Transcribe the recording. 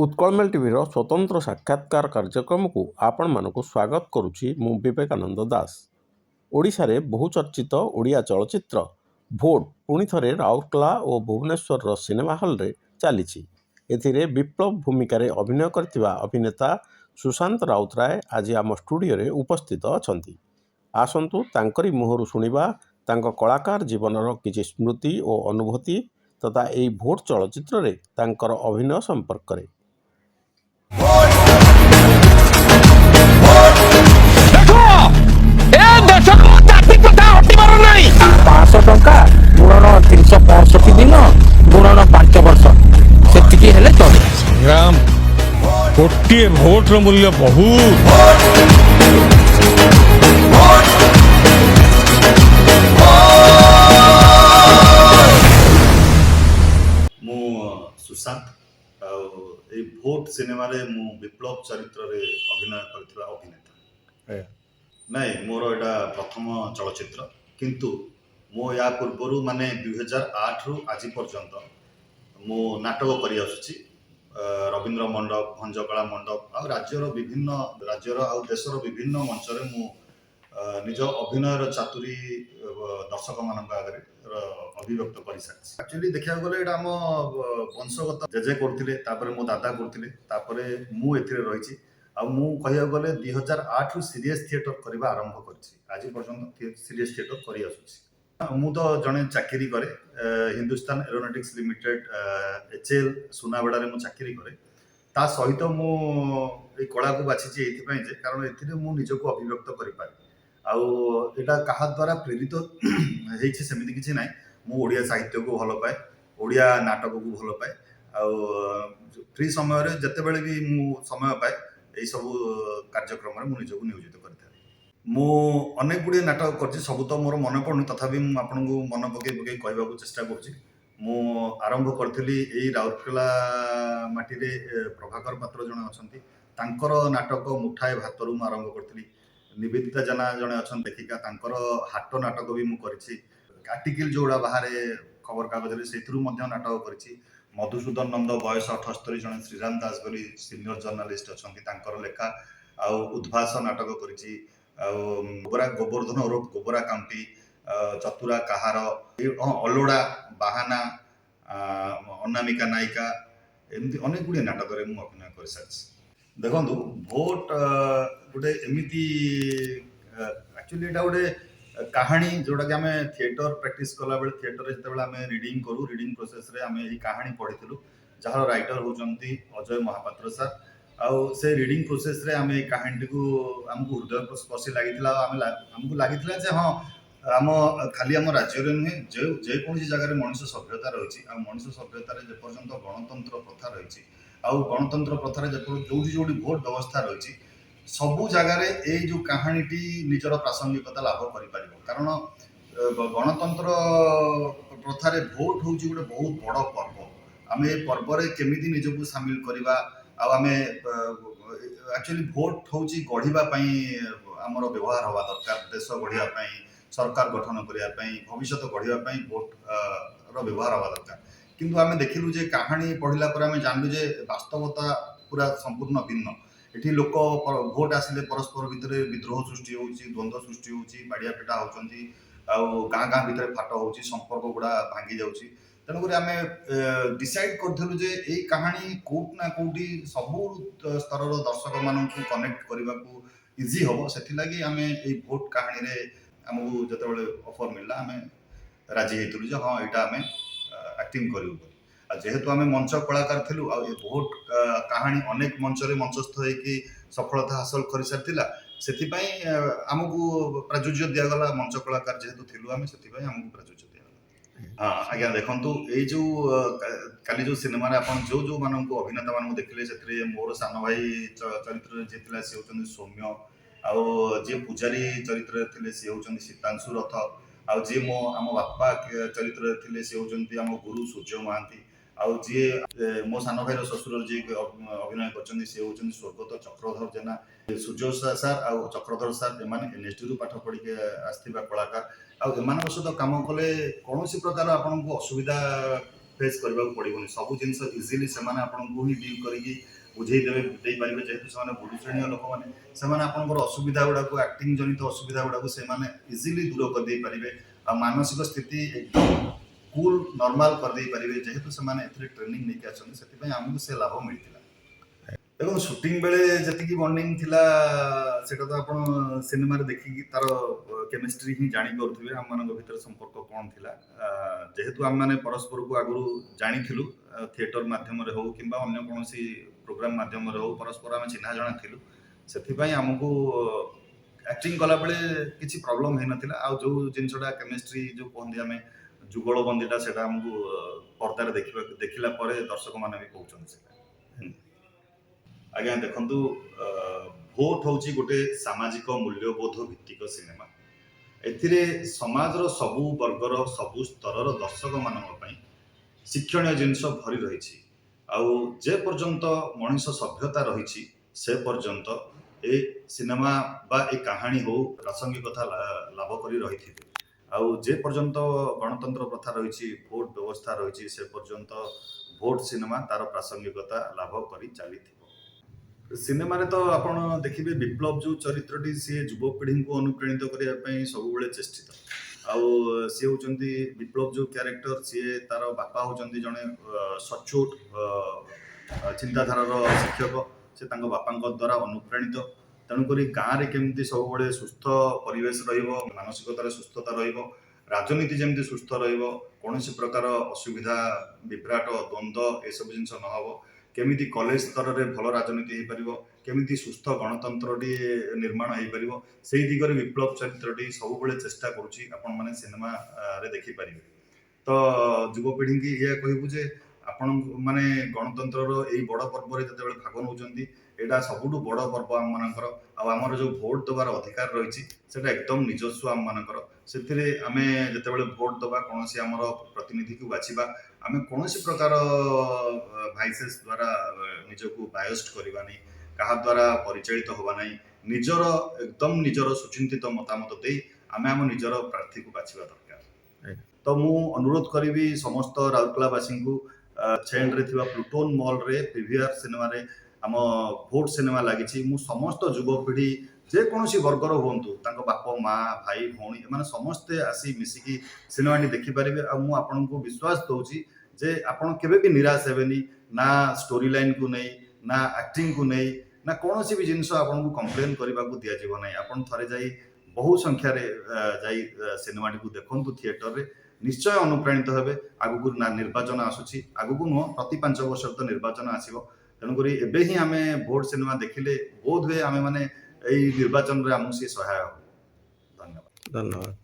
ଉତ୍କଳମେଳ ଟିଭିର ସ୍ୱତନ୍ତ୍ର ସାକ୍ଷାତକାର କାର୍ଯ୍ୟକ୍ରମକୁ ଆପଣମାନଙ୍କୁ ସ୍ୱାଗତ କରୁଛି ମୁଁ ବିବେକାନନ୍ଦ ଦାସ। ଓଡ଼ିଶାରେ ବହୁଚର୍ଚ୍ଚିତ ଓଡ଼ିଆ ଚଳଚ୍ଚିତ୍ର ଭୋଟ ପୁଣି ଥରେ ରାଉରକେଲା ଓ ଭୁବନେଶ୍ୱରର ସିନେମା ହଲ୍ରେ ଚାଲିଛି। ଏଥିରେ ବିପ୍ଳବ ଭୂମିକାରେ ଅଭିନୟ କରିଥିବା ଅଭିନେତା ସୁଶାନ୍ତ ରାଉତରାୟ ଆଜି ଆମ ଷ୍ଟୁଡ଼ିଓରେ ଉପସ୍ଥିତ ଅଛନ୍ତି। ଆସନ୍ତୁ ତାଙ୍କରି ମୁହଁରୁ ଶୁଣିବା ତାଙ୍କ କଳାକାର ଜୀବନର କିଛି ସ୍ମୃତି ଓ ଅନୁଭୂତି ତଥା ଏହି ଭୋଟ ଚଳଚ୍ଚିତ୍ରରେ ତାଙ୍କର ଅଭିନୟ ସମ୍ପର୍କରେ। ଟଙ୍କା ଗୁଣନ 365 ଦିନ ଗୁଣନ 5 ବର୍ଷ ସେତିକି ହେଲେ ଚଳେ। ସଂଗ୍ରାମ ଗୋଟିଏ ଭୋଟର ମୂଲ୍ୟ ବହୁତ। ମୁଁ ସୁଶାନ୍ତ ଆଉ ଏଇ ଭୋଟ ସିନେମାରେ ମୁଁ ବିପ୍ଳବ ଚରିତ୍ରରେ ଅଭିନୟ କରିଥିବା ଅଭିନେତା। ନାଇଁ, ମୋର ଏଇଟା ପ୍ରଥମ ଚଳଚ୍ଚିତ୍ର, କିନ୍ତୁ ମୁଁ ୟା ପୂର୍ବରୁ ମାନେ 2008ରୁ ଆଜି ପର୍ଯ୍ୟନ୍ତ ମୁଁ ନାଟକ କରି ଆସୁଛି। ରବୀନ୍ଦ୍ର ମଣ୍ଡପ, ଭଞ୍ଜକଳା ମଣ୍ଡପ ଆଉ ରାଜ୍ୟର ଆଉ ଦେଶର ବିଭିନ୍ନ ମଞ୍ଚରେ ମୁଁ ନିଜ ଅଭିନୟର ଚାତୁରୀ ଦର୍ଶକମାନଙ୍କ ଆଗରେ ଅଭିବ୍ୟକ୍ତ କରିସାରିଛି। ଆକ୍ଚୁଆଲି ଦେଖିବାକୁ ଗଲେ ଏଇଟା ଆମ ବଂଶଗତ। ଜେଜେ କରୁଥିଲେ, ତାପରେ ମୋ ଦାଦା କରୁଥିଲେ, ତାପରେ ମୁଁ ଏଥିରେ ରହିଛି। ଆଉ ମୁଁ କହିବାକୁ ଗଲେ 2008ରୁ ସିରିୟସ୍ ଥିଏଟର କରିବା ଆରମ୍ଭ କରିଛି। ଆଜି ପର୍ଯ୍ୟନ୍ତ ସିରିୟସ୍ ଥିଏଟର କରି ଆସୁଛି। ମୁଁ ତ ଜଣେ ଚାକିରି କରେ, ହିନ୍ଦୁସ୍ତାନ ଏରୋନଟିକ୍ସ ଲିମିଟେଡ୍ HAL ସୁନାବେଡ଼ାରେ ମୁଁ ଚାକିରି କରେ। ତା ସହିତ ମୁଁ ଏଇ କଳାକୁ ବାଛିଛି ଏଇଥିପାଇଁ ଯେ କାରଣ ଏଥିରେ ମୁଁ ନିଜକୁ ଅଭିବ୍ୟକ୍ତ କରିପାରେ। ଆଉ ଏଇଟା କାହା ଦ୍ୱାରା ପ୍ରେରିତ ହେଇଛି ସେମିତି କିଛି ନାହିଁ। ମୁଁ ଓଡ଼ିଆ ସାହିତ୍ୟକୁ ଭଲ ପାଏ, ଓଡ଼ିଆ ନାଟକକୁ ଭଲ ପାଏ। ଆଉ ଫ୍ରି ସମୟରେ ଯେତେବେଳେ ବି ମୁଁ ସମୟ ପାଏ ଏଇସବୁ କାର୍ଯ୍ୟକ୍ରମରେ ମୁଁ ନିଜକୁ ନିୟୋଜିତ କରିଥାଏ। ମୁଁ ଅନେକ ଗୁଡ଼ିଏ ନାଟକ କରିଛି, ସବୁ ତ ମୋର ମନେ ପଡ଼ୁନି, ତଥାପି ମୁଁ ଆପଣଙ୍କୁ ମନେ ପକେଇ କହିବାକୁ ଚେଷ୍ଟା କରୁଛି। ମୁଁ ଆରମ୍ଭ କରିଥିଲି ଏଇ ରାଉରକେଲା ମାଟିରେ ପ୍ରଭାକର ପାତ୍ର ଜଣେ ଅଛନ୍ତି, ତାଙ୍କର ନାଟକ ମୁଠାଏ ଭାତରୁ ମୁଁ ଆରମ୍ଭ କରିଥିଲି। ନିବେଦିତା ଜେନା ଜଣେ ଅଛନ୍ତି ଲେଖିକା, ତାଙ୍କର ହାଟ ନାଟକ ବି ମୁଁ କରିଛି। ଆର୍ଟିକିଲ୍ ଯେଉଁଗୁଡ଼ା ବାହାରେ ଖବରକାଗଜରେ ସେଇଥିରୁ ମଧ୍ୟ ନାଟକ କରିଛି। ମଧୁସୂଦନ ନନ୍ଦ ବୟସ 78 ଜଣେ ଶ୍ରୀରାମ ଦାସ ବୋଲି ସିନିୟର ଜର୍ଣ୍ଣାଲିଷ୍ଟ ଅଛନ୍ତି, ତାଙ୍କର ଲେଖା ଆଉ ଉଦ୍ଭାସ ନାଟକ କରିଛି। ଆଉ ଗୋବର୍ଦ୍ଧନ ଓରଫ ଗୋବରା କାମ୍ପି, ଚତୁରା କାହାର, ଅଲୋଡ଼ା, ବାହାନା, ଅନାମିକା ନାୟିକା, ଏମିତି ଅନେକ ଗୁଡ଼ିଏ ନାଟକରେ ମୁଁ ଅଭିନୟ କରିସାରିଛି। ଦେଖନ୍ତୁ, ଭୋଟ ଗୋଟେ ଏମିତି ଆକ୍ଚୁଆଲି ଏଇଟା ଗୋଟେ କାହାଣୀ ଯେଉଁଟାକି ଆମେ ଥିଏଟର ପ୍ରାକ୍ଟିସ୍ କଲାବେଳେ ଥିଏଟରରେ ଯେତେବେଳେ ଆମେ ରିଡ଼ିଂ କରୁ, ରିଡ଼ିଂ ପ୍ରୋସେସ୍ରେ ଆମେ ଏଇ କାହାଣୀ ପଢ଼ିଥିଲୁ, ଯାହାର ରାଇଟର ହେଉଛନ୍ତି ଅଜୟ ମହାପାତ୍ର ସାର୍। ଆଉ ସେ ରିଡ଼ିଂ ପ୍ରୋସେସ୍ରେ ଆମେ ଏଇ କାହାଣୀଟିକୁ ଆମକୁ ହୃଦୟସ୍ପର୍ଶୀ ଲାଗିଥିଲା। ଆଉ ଆମକୁ ଲାଗିଥିଲା ଯେ ହଁ, ଖାଲି ଆମ ରାଜ୍ୟରେ ନୁହେଁ, ଯେକୌଣସି ଜାଗାରେ ମଣିଷ ସଭ୍ୟତା ରହିଛି, ଆଉ ମଣିଷ ସଭ୍ୟତାରେ ଯେପର୍ଯ୍ୟନ୍ତ ଗଣତନ୍ତ୍ର ପ୍ରଥା ରହିଛି, ଆଉ ଗଣତନ୍ତ୍ର ପ୍ରଥାରେ ଯୋଉଠି ଭୋଟ ବ୍ୟବସ୍ଥା ରହିଛି, ସବୁ ଜାଗାରେ ଏଇ ଯେଉଁ କାହାଣୀଟି ନିଜର ପ୍ରାସଙ୍ଗିକତା ଲାଭ କରିପାରିବ। କାରଣ ଗଣତନ୍ତ୍ର ପ୍ରଥାରେ ଭୋଟ ହେଉଛି ଗୋଟେ ବହୁତ ବଡ଼ ପର୍ବ। ଆମେ ଏ ପର୍ବରେ କେମିତି ନିଜକୁ ସାମିଲ କରିବା, ଆଉ ଆମେ ଆକ୍ଚୁଆଲି ଭୋଟ ହେଉଛି ଗଢ଼ିବା ପାଇଁ ଆମର ବ୍ୟବହାର ହେବା ଦରକାର। ଦେଶ ଗଢ଼ିବା ପାଇଁ, ସରକାର ଗଠନ କରିବା ପାଇଁ, ଭବିଷ୍ୟତ ଗଢ଼ିବା ପାଇଁ ଭୋଟର ବ୍ୟବହାର ହେବା ଦରକାର। କିନ୍ତୁ ଆମେ ଦେଖିଲୁ ଯେ କାହାଣୀ ପଢ଼ିଲା ପରେ ଆମେ ଜାଣିଲୁ ଯେ ବାସ୍ତବତା ପୁରା ସମ୍ପୂର୍ଣ୍ଣ ଭିନ୍ନ। ଏଠି ଲୋକ ଭୋଟ ଆସିଲେ ପରସ୍ପର ଭିତରେ ବିଦ୍ରୋହ ସୃଷ୍ଟି ହେଉଛି, ଦ୍ୱନ୍ଦ୍ୱ ସୃଷ୍ଟି ହେଉଛି, ବାଡ଼ିଆ ପିଟା ହେଉଛନ୍ତି, ଆଉ ଗାଁ ଭିତରେ ଫାଟ ହେଉଛି, ସମ୍ପର୍କ ଗୁଡ଼ା ଭାଙ୍ଗି ଯାଉଛି। ତେଣୁକରି ଆମେ ଡିସାଇଡ୍ କରିଥିଲୁ ଯେ ଏଇ କାହାଣୀ କୋଉଠି ନା କୋଉଠି ସବୁ ସ୍ତରର ଦର୍ଶକମାନଙ୍କୁ କନେକ୍ଟ କରିବାକୁ ଇଜି ହେବ। ସେଥିଲାଗି ଆମେ ଏଇ ଭୋଟ କାହାଣୀରେ ଆମକୁ ଯେତେବେଳେ ଅଫର ମିଳିଲା, ଆମେ ରାଜି ହେଇଥିଲୁ ଯେ ହଁ, ଏଇଟା ଆମେ ଆକ୍ଟିଂ କରିବୁ ବୋଲି। ଆଉ ଯେହେତୁ ଆମେ ମଞ୍ଚ କଳାକାର ଥିଲୁ, ଆଉ ଏ ଭୋଟ କାହାଣୀ ଅନେକ ମଞ୍ଚରେ ମଞ୍ଚସ୍ଥ ହେଇକି ସଫଳତା ହାସଲ କରିସାରିଥିଲା, ସେଥିପାଇଁ ଆମକୁ ପ୍ରାଚୁର୍ଯ୍ୟ ଦିଆଗଲା। ମଞ୍ଚ କଳାକାର ଯେହେତୁ ଥିଲୁ ଆମେ, ସେଥିପାଇଁ ଆମକୁ ପ୍ରାଚୁର୍ଯ୍ୟ ଦିଆଗଲା। ହଁ ଆଜ୍ଞା, ଦେଖନ୍ତୁ, ଏଇ ଯେଉଁ କାଲି ଯେଉଁ ସିନେମାରେ ଆପଣ ଯେଉଁମାନଙ୍କୁ ଅଭିନେତା ମାନଙ୍କୁ ଦେଖିଲେ, ସେଥିରେ ମୋର ସାନ ଭାଇ ଚରିତ୍ରରେ ଯିଏ ଥିଲା ସିଏ ହେଉଛନ୍ତି ସୌମ୍ୟ, ଆଉ ଯିଏ ପୂଜାରୀ ଚରିତ୍ରରେ ଥିଲେ ସିଏ ହେଉଛନ୍ତି ଶୀତାଂଶୁ ରଥ, ଆଉ ଯିଏ ଆମ ବାପା ଚରିତ୍ରରେ ଥିଲେ ସିଏ ହେଉଛନ୍ତି ଆମ ଗୁରୁ ସୂର୍ଯ୍ୟ ମହାନ୍ତି, ଆଉ ଯିଏ ମୋ ସାନ ଭାଇର ଶ୍ୱଶୁର ଯିଏ ଅଭିନୟ କରିଛନ୍ତି ସିଏ ହେଉଛନ୍ତି ସ୍ୱର୍ଗତ ଚକ୍ରଧର ଜେନା। ସୂର୍ଯ୍ୟ ସାର୍ ଆଉ ଚକ୍ରଧର ସାର୍ ଏମାନେ NSDରୁ ପାଠ ପଢ଼ିକି ଆସିଥିବା କଳାକାର। ଆଉ ଏମାନଙ୍କ ସହିତ କାମ କଲେ କୌଣସି ପ୍ରକାର ଆପଣଙ୍କୁ ଅସୁବିଧା फेस करबा पड़िबनी सब जिनस इजिली सेमाने आपनको ही डील करिकी बुझेई देबे देई पारिबे जेहेतु सेमाने बुढ़ी श्रेणी लोक माने सेमाने आपनकर असुविधा गुडा को एक्टिंग जनित असुविधा गुडा को सेमाने इजिली दूर कर देई पारिबे आ मानसिक स्थिति एकदम कूल नॉर्मल कर देई पारिबे जेहेतु सेमाने एथरे ट्रेनिंग नै के आछन सेति पय हमकु से लाभ मिलतिला देखो शूटिंग बेले जति बॉन्डिंग थिला सेटा तो आपण सिनेमा रे देखि तार केमिस्ट्री ही जानि परथुबे हम मानक भीतर संपर्क कोन थिला जेहेतु हम माने परस्पर को आगु जानि थिलु थिएटर माध्यम रे हो किंबा अन्य कोनोसी प्रोग्राम माध्यम रे हो परस्पर हम चिन्हा जणा थिलु सेति पय हमकु एक्टिंग कला बेले किछि प्रॉब्लम हे नथिला आ जो जिनसडा केमिस्ट्री जो कोहंदी हमें जुगल बंदीटा सेटा हमकु पर्दा रे देखिला परे दर्शक माने भी कहउछन सेटा आज्ञा देखंतु भोट होची गोटे सामाजिक मूल्यबोध भित्तिक सिनेमा एथिरे समाजर सबु वर्गर सबु स्तरर दर्शक मानक पई शिक्षणीय जिनिस भरी रही आउ जे पर्यंत मनीष सभ्यता रही से पर्यंत ए सिनेमा बा ए कहानी हो प्रासंगिकता लाभ करी रही थी आउ जे पर्यंत गणतंत्र प्रथा रही भोट व्यवस्था रही से पर्यंत भोट सिनेमा तार प्रासंगिकता लाभ करी चली सिनेमा रे तो आपण देखिबे विप्लव जो चरित्रटी सी युवपीढ़ी को अनुप्राणित करने सब बेले चेष्टित आउ सी होचंती विप्लव जो कैरेक्टर सी तार बापा होचंती जने सचोट चिंताधारार शिक्षक से तांको बापांक द्वारा अनुप्राणित तेणुक गाँव में केमती सब बड़े सुस्थ परिवेश मानसिकतार सुस्थता राजनीति जमी सुस्थ कौन प्रकार असुविधा विभ्राट द्वंद्व ये सब जिन नहब केमिति कॉलेज स्तर में भल राजनीति हो पार केमिति सुस्थ गणतंत्र निर्माण हो पार से दिगरे विप्लव चरित्रटी सब बेले चेष्टा करुच्ची आपण मैंने सिनेमा रे देखी पारे तो युवपीढ़ी की यह कहबू जे आपण माने गणतंत्र यही बड़ पर्व जो भाग नौ एटा सबुठु बड़ पर्व आम मानकर आमर जो भोट दबार अधिकार रही एकदम निजस्व आम मानकर से आम जिते भोट दबा कौन आमर प्रतिनिधि को बाछिबा आम कौन प्रकार भाइसेस द्वारा निजक बायस्ड करवा नहीं क्या द्वारा परिचालित होगा नहीं निजर एकदम निजर सुचिंतित मतामत दे आम आम निजर प्रार्थी को बाछिबा दरकार तो मु अनुरोध करी समस्त राउरकेलावासी को छेंड रे थिबा प्लूटोन मॉल रे पीवीआर सिनेमा रे आम भोट सिनेमा लगी मु समस्त युवपीढ़ी जेकोसी वर्गर हूँ बाप माँ भाई भौणी एम समस्ते आसी मिसिकी सिनेमा देखिपारे आपन को विश्वास दूसरी जे आपन केबे भी निराश हेबेनी ना स्टोरी लाइन को नहीं ना एक्टिंग को नहीं ना कौन भी जिनस आपन को कंप्लेन करने को दि जाव ना आपन थरे जाई बहु संख्यार जाई सिनेमा को देखु थिएटर रे निश्चय अनुप्राणित हेबे आगु निर्वाचन आसुची आगु नुह प्रति 5 वर्ष तो निर्वाचन आसीबो तेणुक एबे ही आमे भोट सिनेमा देखिले बोध हुए आमे माने निर्वाचन रे आमु से सहाय हो धन्यवाद धन्यवाद।